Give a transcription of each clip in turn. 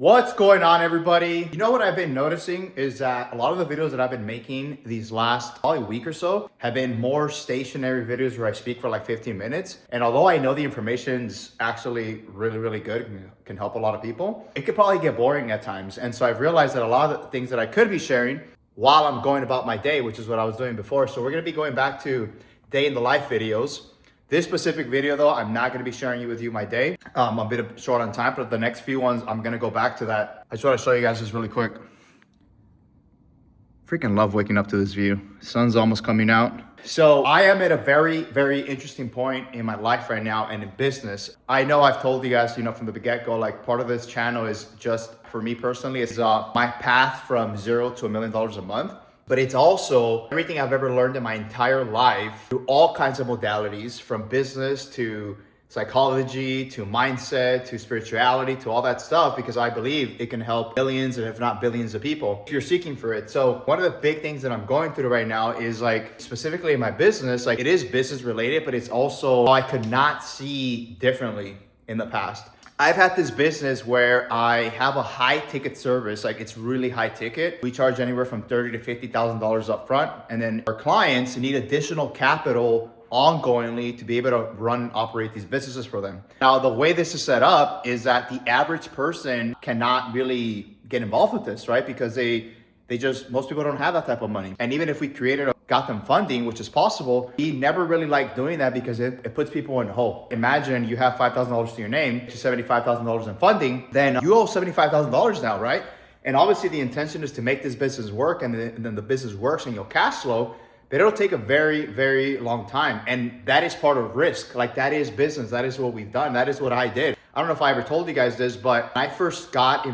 What's going on, everybody? You know what I've been noticing is that a lot of the videos that I've been making these last probably week or so have been more stationary videos where I speak for like 15 minutes. And although I know the information's actually really good and can help a lot of people, it could probably get boring at times. And so I've realized that a lot of the things that I could be sharing while I'm going about my day, which is what I was doing before. So we're gonna be going back to day in the life videos. This specific video though, I'm not gonna be sharing with you my day. I'm a bit short on time, but the next few ones, I'm gonna go back to that. I just wanna show you guys this really quick. Freaking love waking up to this view. Sun's almost coming out. So I am at a very interesting point in my life right now and in business. I know I've told you guys, from the get-go, like part of this channel is just for me personally, it's my path from $0 to $1 million a month. But it's also everything I've ever learned in my entire life through all kinds of modalities, from business to psychology, to mindset, to spirituality, to all that stuff, because I believe it can help millions and if not billions of people if you're seeking for it. So one of the big things that I'm going through right now is like specifically in my business, like it is business related, but it's also how I could not see differently in the past. I've had this business where I have a high ticket service, like it's really high ticket. We charge anywhere from $30,000 to $50,000 up front. And then our clients need additional capital ongoingly to be able to run and operate these businesses for them. Now, the way this is set up is that the average person cannot really get involved with this, right? Because most people don't have that type of money. And even if we got them funding, which is possible, we never really like doing that because it puts people in a hole. Imagine you have $5,000 to your name, to $75,000 in funding, then you owe $75,000 now, right? And obviously the intention is to make this business work, and then the business works and you'll cash flow, but it'll take a very long time. And that is part of risk. Like that is business. That is what we've done. That is what I did. I don't know if I ever told you guys this, but when I first got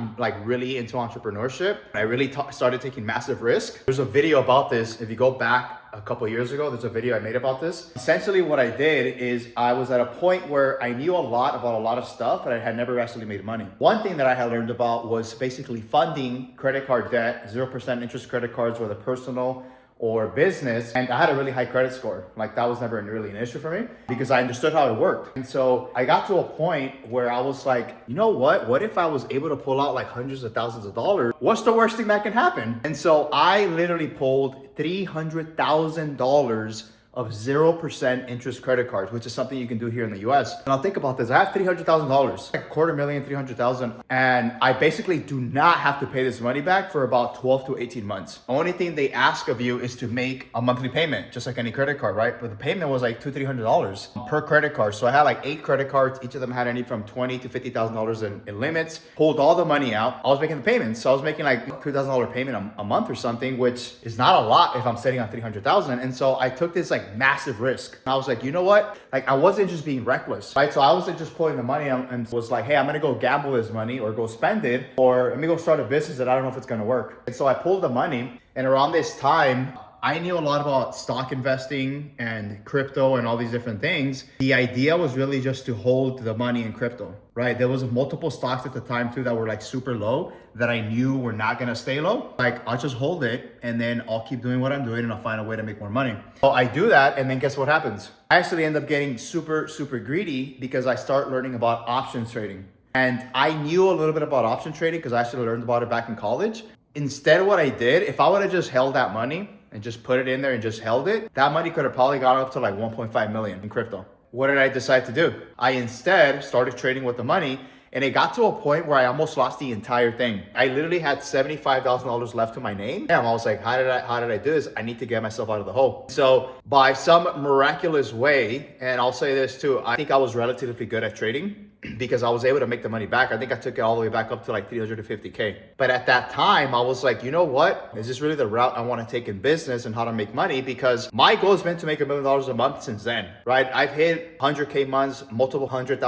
really into entrepreneurship, I really started taking massive risk. There's a video about this. If you go back a couple of years ago, there's a video I made about this. Essentially what I did is I was at a point where I knew a lot about a lot of stuff, but I had never actually made money. One thing that I had learned about was basically funding credit card debt, 0% interest credit cards, whether personal or business. And I had a really high credit score. Like that was never really an issue for me because I understood how it worked. And so I got to a point where I was like, you know what if I was able to pull out like hundreds of thousands of dollars? What's the worst thing that can happen? And so I literally pulled $300,000 of 0% interest credit cards, which is something you can do here in the US. And I'll think about this. I have $300,000, like $250,000, 300,000. And I basically do not have to pay this money back for about 12 to 18 months. The only thing they ask of you is to make a monthly payment, just like any credit card, right? But the payment was like $200, $300 per credit card. So I had like 8 credit cards. Each of them had anything from $20,000 to $50,000 in limits. Pulled all the money out. I was making the payments. So I was making like $2,000 payment a month or something, which is not a lot if I'm sitting on $300,000. And so I took this like massive risk. I was like, you know what? Like I wasn't just being reckless, right? So I wasn't just pulling the money and was like, hey, I'm gonna go gamble this money or go spend it, or let me go start a business that I don't know if it's gonna work. And so I pulled the money, and around this time, I knew a lot about stock investing and crypto and all these different things. The idea was really just to hold the money in crypto, right? There was multiple stocks at the time too that were like super low that I knew were not gonna stay low. Like I'll just hold it and then I'll keep doing what I'm doing and I'll find a way to make more money. So I do that, and then guess what happens? I actually end up getting super greedy because I start learning about options trading. And I knew a little bit about option trading because I actually learned about it back in college. Instead, what I did, if I would have just held that money and just put it in there and just held it, that money could have probably gone up to like 1.5 million in crypto. What did I decide to do? I instead started trading with the money, and it got to a point where I almost lost the entire thing. I literally had $75,000 left to my name. And I was like, how did I do this? I need to get myself out of the hole. So by some miraculous way, and I'll say this too, I think I was relatively good at trading because I was able to make the money back. I think I took it all the way back up to like 350K. But at that time, I was like, you know what? Is this really the route I want to take in business and how to make money? Because my goal has been to make $1 million a month since then, right? I've hit 100K months, multiple $100,000,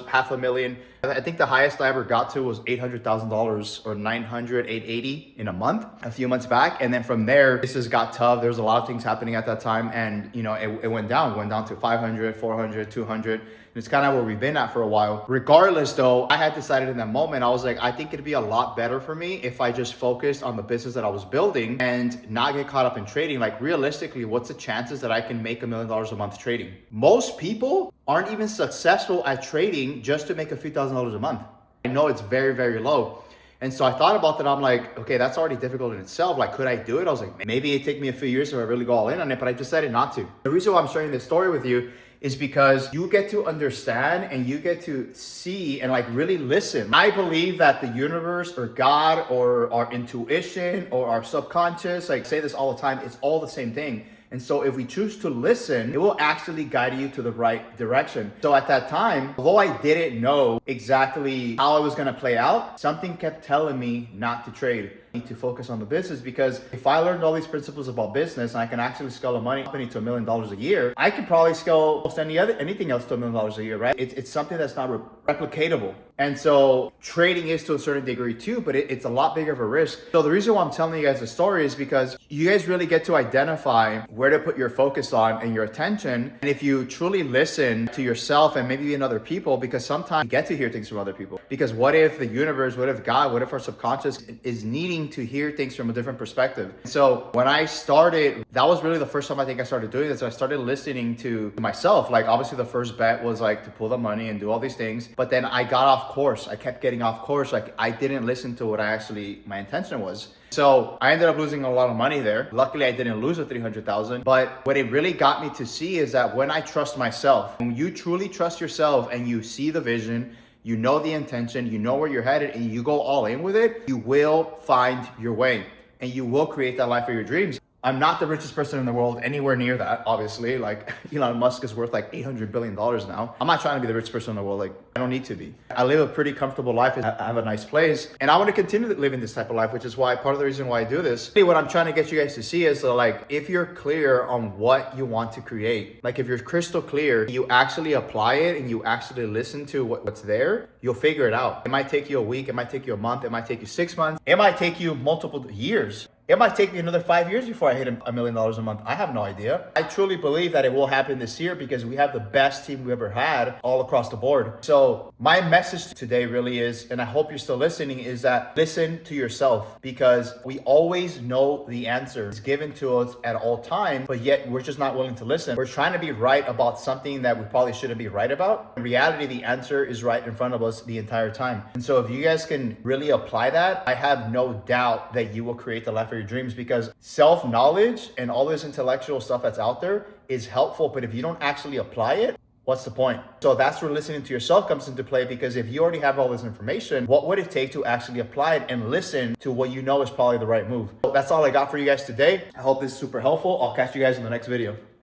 $500,000. I think the highest I ever got to was $800,000 or 900, 880 in a month, a few months back. And then from there, this has got tough. There's a lot of things happening at that time. And it went down to 500, 400, 200. And it's kind of where we've been at for a while. Regardless though, I had decided in that moment, I was like, I think it'd be a lot better for me if I just focused on the business that I was building and not get caught up in trading. Like realistically, what's the chances that I can make $1 million a month trading? Most people aren't even successful at trading just to make a few $1,000s a month. I know it's very low. And so I thought about that. I'm like, okay, that's already difficult in itself. Like, could I do it? I was like, maybe it'd take me a few years if I really go all in on it, but I decided not to. The reason why I'm sharing this story with you is because you get to understand and you get to see and like really listen. I believe that the universe or God or our intuition or our subconscious, like I say this all the time, it's all the same thing. And so if we choose to listen, it will actually guide you to the right direction. So at that time, although I didn't know exactly how it was going to play out, something kept telling me not to trade. I need to focus on the business, because if I learned all these principles about business and I can actually scale a money company to $1 million a year, I can probably scale almost anything else to $1 million a year, right? It's something that's not replicatable. And so trading is to a certain degree too, but it's a lot bigger of a risk. So the reason why I'm telling you guys the story is because you guys really get to identify where to put your focus on and your attention. And if you truly listen to yourself and maybe even other people, because sometimes you get to hear things from other people. Because what if the universe, what if God, what if our subconscious is needing to hear things from a different perspective? So when I started, that was really the first time I think I started doing this. I started listening to myself. Like obviously the first bet was like to pull the money and do all these things. But then I got off course. I kept getting off course. Like I didn't listen to what my intention was. So I ended up losing a lot of money there. Luckily, I didn't lose the 300,000. But what it really got me to see is that when I trust myself, when you truly trust yourself and you see the vision, you know the intention, you know where you're headed, and you go all in with it, you will find your way and you will create that life of your dreams. I'm not the richest person in the world, anywhere near that, obviously. Like Elon Musk is worth like $800 billion now. I'm not trying to be the richest person in the world. Like I don't need to be. I live a pretty comfortable life. I have a nice place and I want to continue living this type of life, which is why part of the reason why I do this. What I'm trying to get you guys to see is that, like, if you're clear on what you want to create, like if you're crystal clear, you actually apply it and you actually listen to what's there, you'll figure it out. It might take you a week. It might take you a month. It might take you 6 months. It might take you multiple years. It might take me another 5 years before I hit $1 million a month. I have no idea. I truly believe that it will happen this year because we have the best team we ever had all across the board. So my message today really is, and I hope you're still listening, is that listen to yourself, because we always know the answer is given to us at all times, but yet we're just not willing to listen. We're trying to be right about something that we probably shouldn't be right about. In reality, the answer is right in front of us the entire time. And so if you guys can really apply that, I have no doubt that you will create the life of your dreams, because self-knowledge and all this intellectual stuff that's out there is helpful, but if you don't actually apply it, what's the point? So that's where listening to yourself comes into play, because if you already have all this information, what would it take to actually apply it and listen to what you know is probably the right move? So that's all I got for you guys today. I hope this is super helpful. I'll catch you guys in the next video.